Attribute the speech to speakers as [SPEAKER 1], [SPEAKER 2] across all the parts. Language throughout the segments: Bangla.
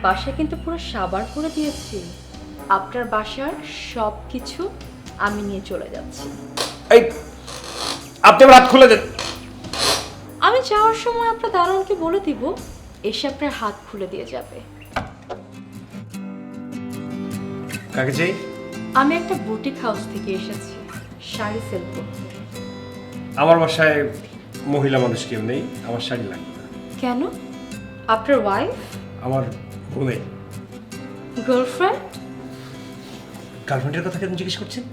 [SPEAKER 1] বাসা কিন্তু পুরো সাবার করে দিয়েছি। আপনার বাসার সব কিছু আমি নিয়ে চলে যাচ্ছি।
[SPEAKER 2] এই আপনি আমার হাত খুলে দেন।
[SPEAKER 1] আমি যাওয়ার সময় আপনার দারোয়ানকে বলে দিব, এসে আপনার হাত খুলে দিয়ে যাবে।
[SPEAKER 2] কাকে চাই?
[SPEAKER 1] আমি একটা বুটিক হাউস থেকে এসেছি শাড়ি সেল করতে।
[SPEAKER 2] আমার বাসায় মহিলা মানুষ কেউ নেই, আমার শাড়ি লাগবে না।
[SPEAKER 1] কেন? আপনার ওয়াইফ?
[SPEAKER 2] আমার বউ নেই।
[SPEAKER 1] গার্লফ্রেন্ড?
[SPEAKER 2] গার্লফ্রেন্ডের কথা কেন জিজ্ঞেস করছেন?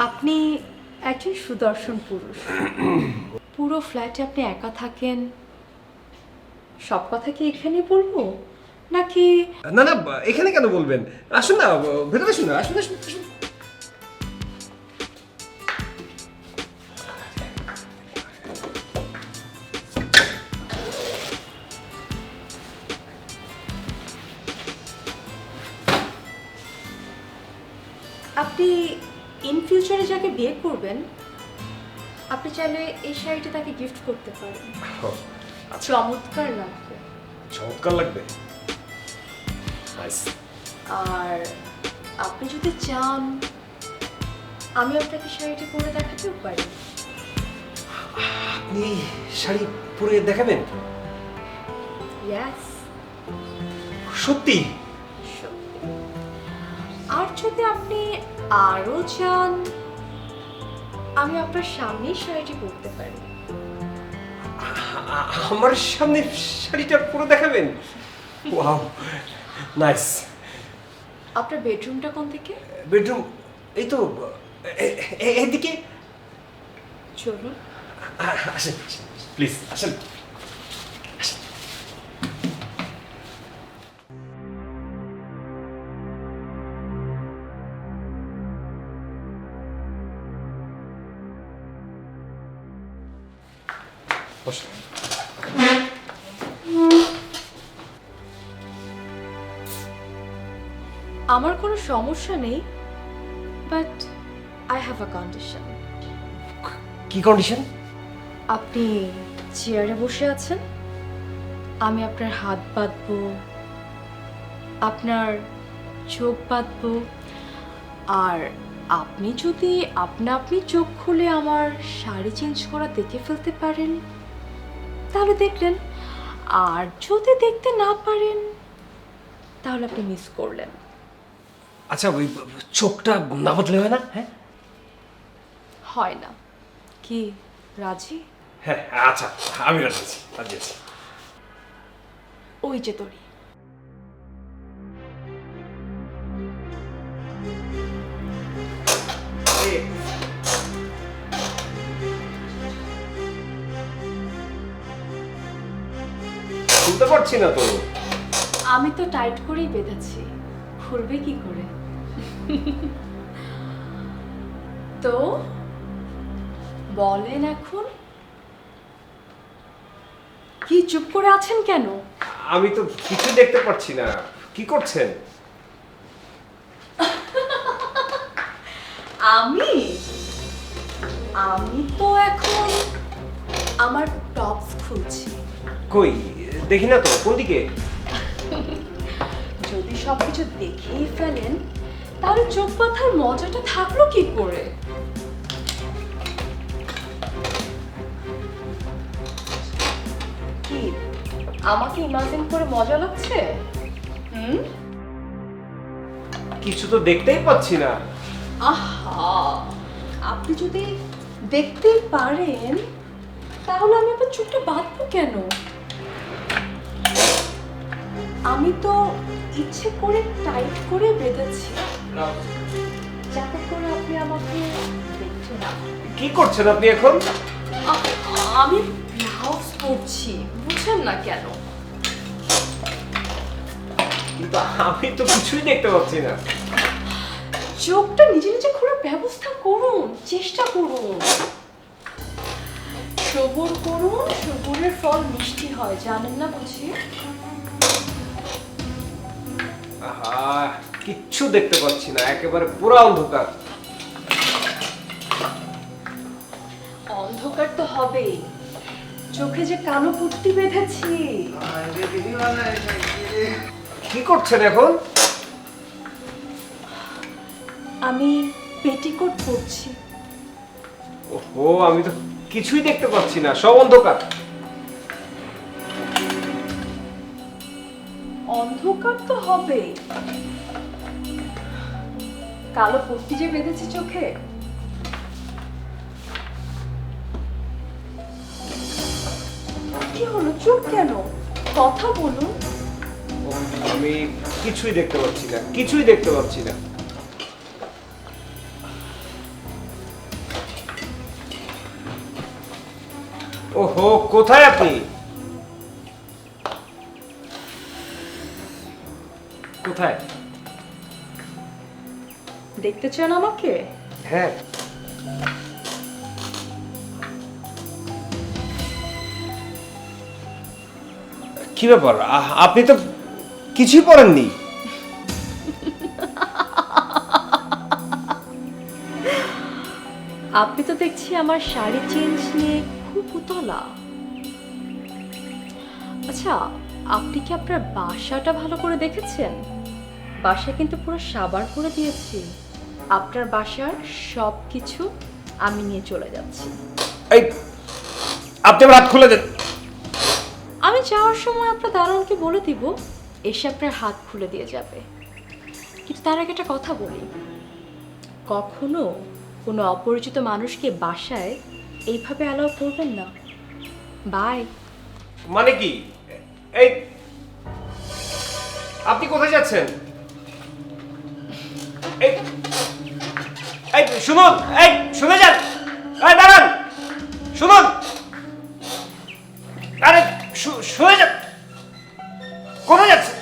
[SPEAKER 1] আপনি একজন সুদর্শন পুরুষ। পুরো ফ্ল্যাটে আপনি একা থাকেন। সব কথা কি এখানে বলবো নাকি?
[SPEAKER 2] না না, এখানে কেন বলবেন? আসুন না, ভেতরে আসুন না, আসুন আসুন আসুন।
[SPEAKER 1] আপনি ইন ফিউচারে যাকে বিয়ে করবেন, আপনি চাইলে এই শাড়িটা তাকে গিফট করতে পারেন।
[SPEAKER 2] আচ্ছা,
[SPEAKER 1] চমৎকার লাগবে।
[SPEAKER 2] চমৎকার লাগবে। নাইস।
[SPEAKER 1] আর আপনি যদি চান, আমি আপনাকে শাড়িটি পরে দেখাতেও পারি।
[SPEAKER 2] আপনি শাড়ি পরে দেখাবেন?
[SPEAKER 1] ইয়েস,
[SPEAKER 2] সত্যি?
[SPEAKER 1] সত্যি। আর যদি আপনি আরো চান, আমি আপনার সামনেই শাড়িটি পরতে পারি।
[SPEAKER 2] আমার সামনে শাড়িটা পরে দেখাবেন? Wow, nice.
[SPEAKER 1] আপনার বেডরুমটা কোন দিকে?
[SPEAKER 2] বেডরুম এই তো এদিকে।
[SPEAKER 1] চলুন।
[SPEAKER 2] আসেন প্লিজ, আসেন। বসুন।
[SPEAKER 1] আমার কোনো সমস্যা নেই, but I have a condition.
[SPEAKER 2] কি কন্ডিশন?
[SPEAKER 1] আপনি চেয়ারে বসে আছেন, আমি আপনার হাত বাঁধবো, আপনার চোখ বাঁধবো, আর আপনি যদি আপনি চোখ খুলে আমার শাড়ি চেঞ্জ করা দেখে ফেলতে পারেন তাহলে দেখলেন, আর যদি দেখতে না পারেন তাহলে আপনি মিস করলেন।
[SPEAKER 2] আচ্ছা, ওই চোখটা না বদলে হয় না? হ্যাঁ
[SPEAKER 1] হয় না কি? রাজি?
[SPEAKER 2] হ্যাঁ, আচ্ছা, আমি রাজি আছি, রাজি আছি।
[SPEAKER 1] ওই যে তোরি।
[SPEAKER 2] বুঝতে পারছি না তো।
[SPEAKER 1] আমি তো টাইট করেই বেঁধেছি, খুলবে কি করে? তো বলেন, এখন কি চুপ করে আছেন কেন?
[SPEAKER 2] আমি তো কিছু দেখতে পাচ্ছি না, কি করছেন?
[SPEAKER 1] আমি আমি তো এখন আমার টপস খুলছি।
[SPEAKER 2] কই দেখি না তো, কোন দিকে?
[SPEAKER 1] যদি সবকিছু দেখেই ফেলেন তাহলে চোখ বাঁধার মজাটা থাকলো কি করে? কি আমাকে ইমাজিন করে মজা লাগছে?
[SPEAKER 2] কিছু তো দেখতেই পাচ্ছি না।
[SPEAKER 1] আহা, আপনি যদি দেখতেই পারেন তাহলে আমি আপনার চোখটা বাঁধবো কেন? আমি তো ইচ্ছে করে টাইট করে বেঁধেছি যাতে করে আপনি আমাকে দেখতে না।
[SPEAKER 2] কি করছেন আপনি এখন?
[SPEAKER 1] আমি ব্লাউজ পরছি, বুঝেন না কেন?
[SPEAKER 2] কিন্তু আমি তো কিছুই দেখতে পাচ্ছি না।
[SPEAKER 1] চোখটা নিজে নিজে খোলার ব্যবস্থা করুন, চেষ্টা করুন। সবুর করুন, সবুরের ফল মিষ্টি হয়, জানেন না বুঝি?
[SPEAKER 2] আহা, কিচ্ছু দেখতে পাচ্ছি না, একেবারে পুরো অন্ধকার।
[SPEAKER 1] অন্ধকার তো হবেই, চোখে যে কালো পট্টি বেঁধেছি।
[SPEAKER 2] আরে কি করছেন এখন?
[SPEAKER 1] আমি পেটিকোট পরছি।
[SPEAKER 2] ওহো, আমি তো কিছুই দেখতে পাচ্ছি না, সব অন্ধকার।
[SPEAKER 1] অন্ধকার তো হবে, কালো পট্টি যে বেঁধেছি চোখে। কি হলো, চুপ কেন? কথা বলুন।
[SPEAKER 2] আমি কিছুই দেখতে পাচ্ছি না, কিছুই দেখতে পাচ্ছি না। ওহো, কোথায় আপনি? কোথায়?
[SPEAKER 1] দেখতে চান আমাকে?
[SPEAKER 2] হ্যাঁ। কি ব্যাপার, আপনি তো কিছুই পড়েননি।
[SPEAKER 1] আপনি তো দেখছি আমার শাড়ি চেঞ্জ নিয়ে খুব উতলা। আচ্ছা, আপনি কি আপনার বাসাটা ভালো করে দেখেছেন? বাসা কিন্তু পুরো সাবান করে দিয়েছি। আপনার বাসার সব কিছু আমি নিয়ে চলে যাচ্ছি।
[SPEAKER 2] এই, আপনি আমার হাত খুলে দেন।
[SPEAKER 1] আমি যাওয়ার সময় আপনার দারোয়ানকে বলে দিব, এসে আপনার হাত খুলে দিয়ে যাবে। কিন্তু তার আগে একটা কথা বলি, কখনো কোনো অপরিচিত মানুষকে বাসায় এইভাবে অ্যালাউ করবেন না। বাই।
[SPEAKER 2] মানে কি? এই, আপনি কোথায় যাচ্ছেন? এই, এই শুনুন, এই শুনে যান। এই দাঁড়ান, শুনুন। আরে শুনে যান। কোথায় যাচ্ছেন?